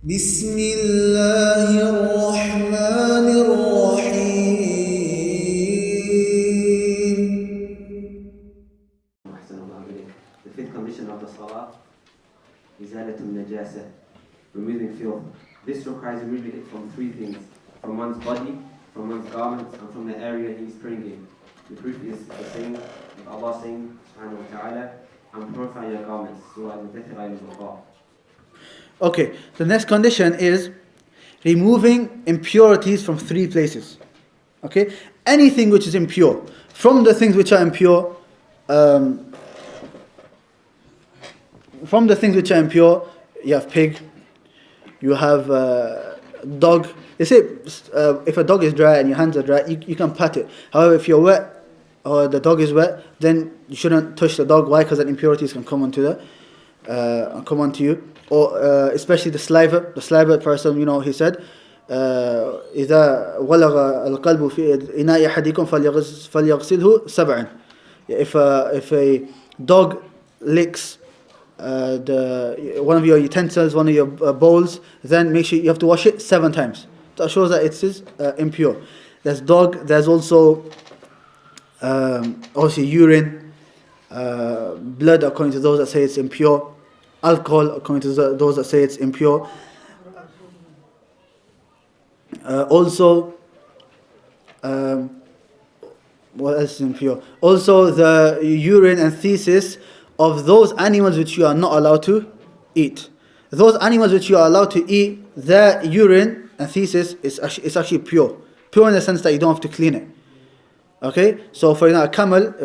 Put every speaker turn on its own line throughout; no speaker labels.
بسم الله الرحمن الرحيم.
The fifth condition of the Salāh is najasa, removing filth. This requires removing it from three things: from one's body, from one's garments, and from the area he is praying in. The proof is the saying of Allah saying, subhanahu wa ta'ala, and purify your garments. Surah Al-Baqarah.
Okay, the next condition is removing impurities from three places. Okay, anything which is impure. From the things which are impure, you have pig, you have dog. They say if a dog is dry and your hands are dry, you can pat it. However, if you're wet or the dog is wet, then you shouldn't touch the dog. Why? Because that impurities can come onto you. Or especially the saliva person, he said, إذا ولغ القلب في إناء أحدكم فليغسله سبعا. If a dog licks one of your utensils, one of your bowls, then make sure you have to wash it 7 times. That shows that it is impure. There's dog. There's also urine, blood, according to those that say it's impure. Alcohol, according to those that say it's impure. What else is impure? Also, the urine and feces of those animals which you are not allowed to eat. Those animals which you are allowed to eat, their urine and feces is actually pure. Pure in the sense that you don't have to clean it. Okay? So for example,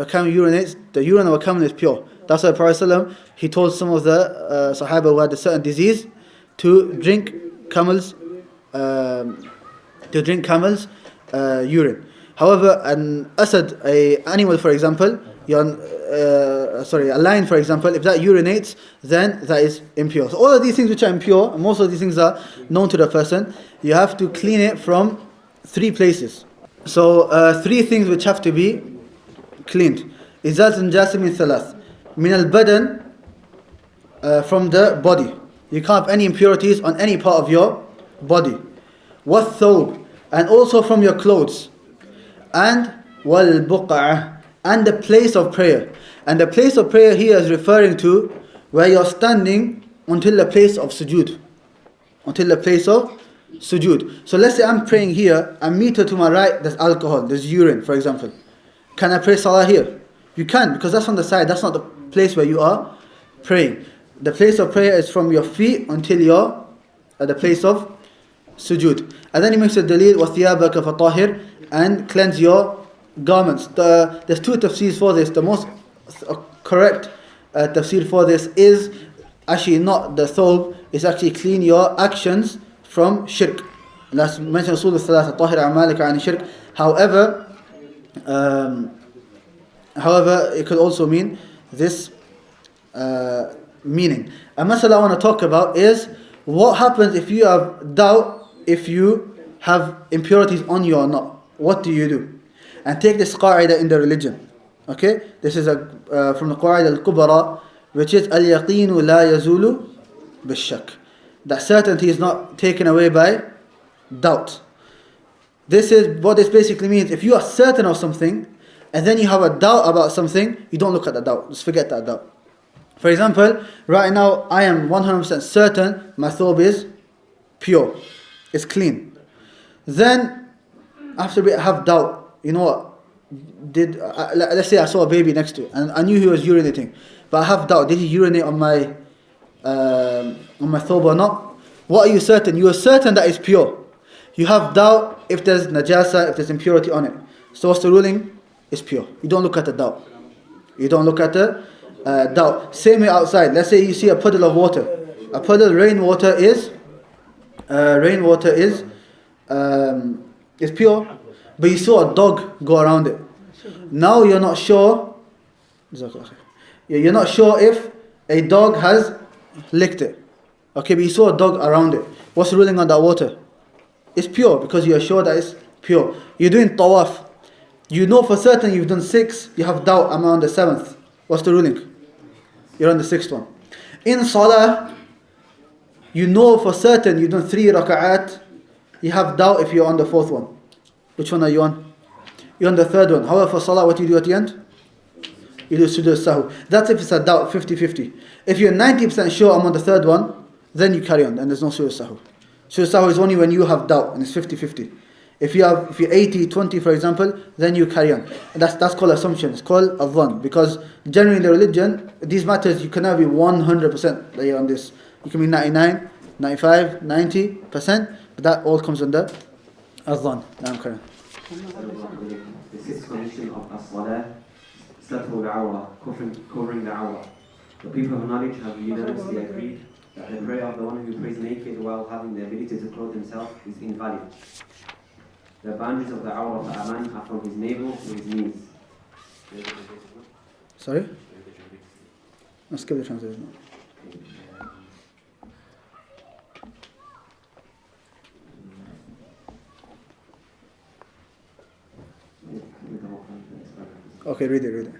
a camel urinates, the urine of a camel is pure. That's why Prophet ﷺ, he told some of the Sahaba who had a certain disease to drink camels' urine. However, an asad, an animal for example, a lion for example, if that urinates, then that is impure. So all of these things which are impure, and most of these things are known to the person, you have to clean it from 3 places. So 3 things which have to be cleaned. إزالة النجاسة من 3. من البدن, from the body. You can't have any impurities on any part of your body. والثوب, and also from your clothes. And والبقعة, and the place of prayer. And the place of prayer here is referring to where you're standing until the place of sujood. So let's say I'm praying here, and meter to my right, there's alcohol, there's urine, for example. Can I pray Salāh here? You can, because that's on the side, that's not the place where you are praying. The place of prayer is from your feet until you're at the place of sujood. And then he makes a dalil, وَثِيَابَكَ فَطَاهِرْ, and cleanse your garments. There's 2 tafsirs for this. The most correct tafsir for this is actually not the thawb, it's actually clean your actions from shirk. And that's mentioned in Salāh, طَاهِرْ أَعْمَالِكَ عَنِ shirk. However, it could also mean this meaning. A masala I want to talk about is what happens if you have doubt if you have impurities on you or not. What do you do? And take this qaida in the religion. Okay? This is from the qaida al-kubra, which is al-yaqeen la yazulu bil-shak. That certainty is not taken away by doubt. This is what this basically means. If you are certain of something, and then you have a doubt about something, you don't look at the doubt. Just forget that doubt. For example, right now I am 100% certain my thawb is pure. It's clean. Then, after a bit I have doubt. You know what? Let's say I saw a baby next to it, and I knew he was urinating. But I have doubt. Did he urinate on my thawb or not? What are you certain? You are certain that it's pure. You have doubt if there's najasa, if there's impurity on it. So what's the ruling? It's pure. You don't look at the doubt. Doubt. Same way outside. Let's say you see a puddle of water. A puddle, rainwater is pure, but you saw a dog go around it. Now you're not sure. You're not sure if a dog has licked it. Okay, but you saw a dog around it. What's the ruling on that water? It's pure because you are sure that it's pure. You're doing tawaf. You know for certain you've done 6. You have doubt, am I on the 7th? What's the ruling? You're on the 6th one. In Salāh, You know for certain you've done 3 raka'at, you have doubt if you're on the 4th one. Which one are you on? You're on the 3rd one. However, for salah, what do you do at the end? You do sujood sahu. That's if it's a doubt, 50-50. If you're 90% sure I'm on the 3rd one, then you carry on, and there's no sujood sahu. Sujood sahu is only when you have doubt, and it's 50-50. If you're 80-20, for example, then you carry on. And that's called assumption. It's called adhan. Because generally in the religion, these matters, you cannot be 100% that you're on this. You can be 99, 95, 90%, but that all comes under adhan. Now I'm carrying on.
The 6th condition of as-salah, satru al-awra, covering the awra. The people of knowledge have unanimously agreed that the prayer of the one who prays naked while having the ability to clothe himself is invalid. The boundaries of the awra of a man are from his navel to his knees.
Sorry? Let's skip the translation. Okay, read it.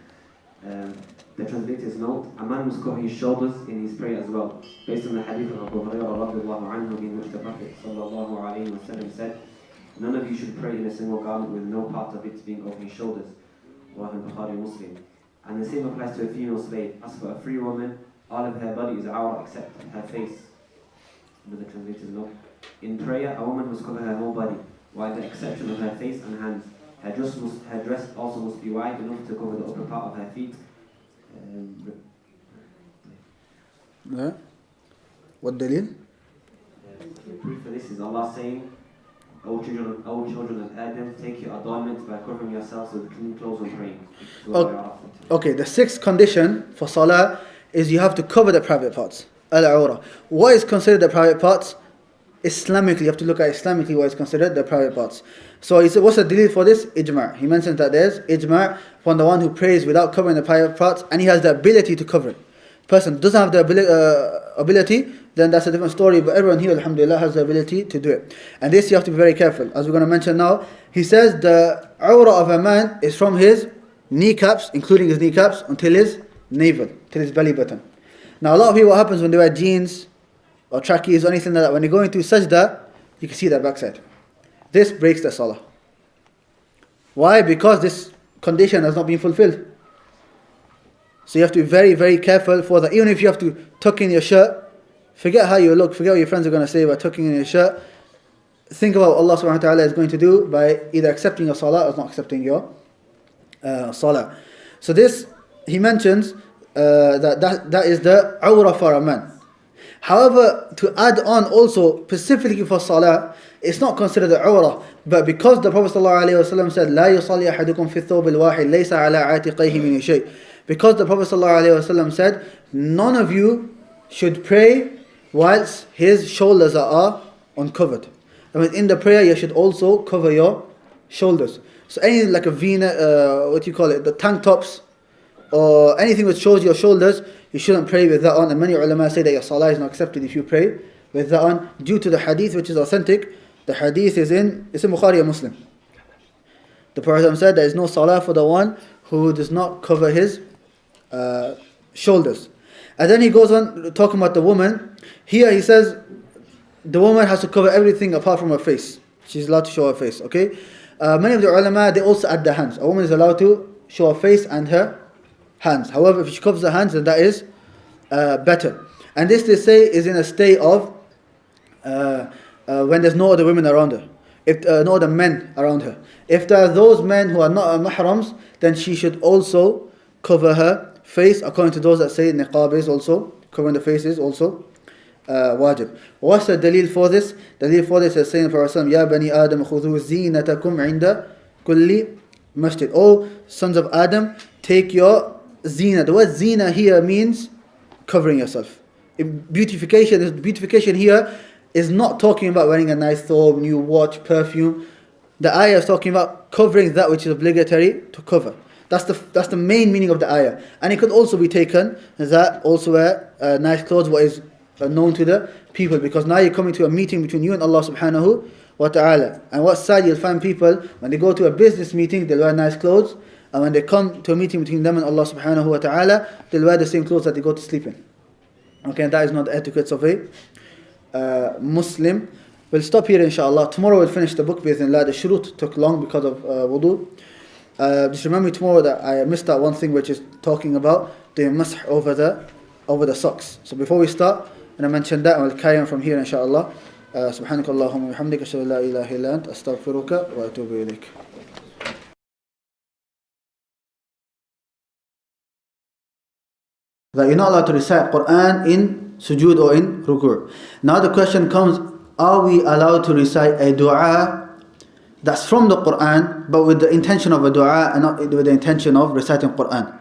The translators note, a man must cover his shoulders in his prayer as well, based on the hadith of Abu Hurairah radiallahu anhu, in which the Prophet sallallahu alayhi wa sallam said, none of you should pray in a single garment with no part of it being over his shoulders. Bukhari Muslim. And the same applies to a female slave. As for a free woman, all of her body is awra except her face. But the translators note, in prayer, a woman must cover her whole body, while the exception of her face and hands. Her dress also must be wide enough to cover the upper part of her feet.
Yeah. What dalil?
The proof for this is Allah saying, O children of Adam, take your adornment by covering yourselves with clean clothes and praying.
Okay, the 6th condition for salah is you have to cover the private parts. Al-awra. What is considered the private parts? Islamically, you have to look at Islamically what is considered the private parts. So he said, what's the delil for this? Ijma'. He mentions that there's ijma' from the one who prays without covering the private parts and he has the ability to cover it. Person doesn't have the ability, then that's a different story. But everyone here, alhamdulillah, has the ability to do it. And this you have to be very careful. As we're going to mention now, he says the awra of a man is from his kneecaps, including his kneecaps, until his navel, till his belly button. Now a lot of people, what happens when they wear jeans or trackies or anything like that, when they go into sajda, you can see their backside. This breaks the salah. Why? Because this condition has not been fulfilled. So you have to be very, very careful for that. Even if you have to tuck in your shirt, forget how you look, forget what your friends are going to say about tucking in your shirt. Think about what Allah subhanahu wa ta'ala is going to do by either accepting your salah or not accepting your salah. So this, he mentions that is the awra for a man. However, to add on also, specifically for salah, it's not considered the awra, but because the Prophet ﷺ said, لا يصلي أحدكم في الثوب الواحد ليس على عاتقيه من شيء. Because the Prophet ﷺ said, none of you should pray whilst his shoulders are uncovered. I mean, in the prayer, you should also cover your shoulders. So anything like a V-neck, the tank tops, or anything which shows your shoulders, you shouldn't pray with that on. And many ulama say that your salah is not accepted if you pray with that on, due to the hadith which is authentic. The hadith is in Bukhari and Muslim. The Prophet said there is no salah for the one who does not cover his shoulders. And then he goes on talking about the woman. Here he says the woman has to cover everything apart from her face. She's allowed to show her face. Okay. Many of the ulama, they also add the hands. A woman is allowed to show her face and her hands. However, if she covers the hands, then that is better. And this, they say, is in a state of when there's no other women around her, if no other men around her. If there are those men who are not mahrams, then she should also cover her face, according to those that say niqab is also, covering the face is also wajib. What's the dalil for this? The dalil for this is saying the Prophet Ya bani Adam khudhu zinatakum inda kulli masjid. O sons of Adam, take your zina. The word zina here means covering yourself. Beautification here is not talking about wearing a nice thobe, new watch, perfume. The ayah is talking about covering that which is obligatory to cover. That's the main meaning of the ayah. And it could also be taken that also wear nice clothes, what is known to the people. Because now you're coming to a meeting between you and Allah subhanahu wa ta'ala. And what's sad, you'll find people, when they go to a business meeting, they'll wear nice clothes. And when they come to a meeting between them and Allah subhanahu wa ta'ala, they'll wear the same clothes that they go to sleep in. Okay, and that is not the etiquette of a Muslim. We'll stop here inshallah. Tomorrow we'll finish the book bi'idhnillah. The shurut took long because of wudu. Just remember me tomorrow that I missed out one thing, which is talking about doing masah over the socks. So before we start, and I mentioned that, and we'll carry on from here inshallah. سبحانك اللهم وبحمدك أشهد أن لا إله إلا أنت أستغفرك وأتوب إليك. That you're not allowed to recite Quran in sujood or in ruku'. Now the question comes, are we allowed to recite a dua that's from the Quran but with the intention of a dua and not with the intention of reciting Quran?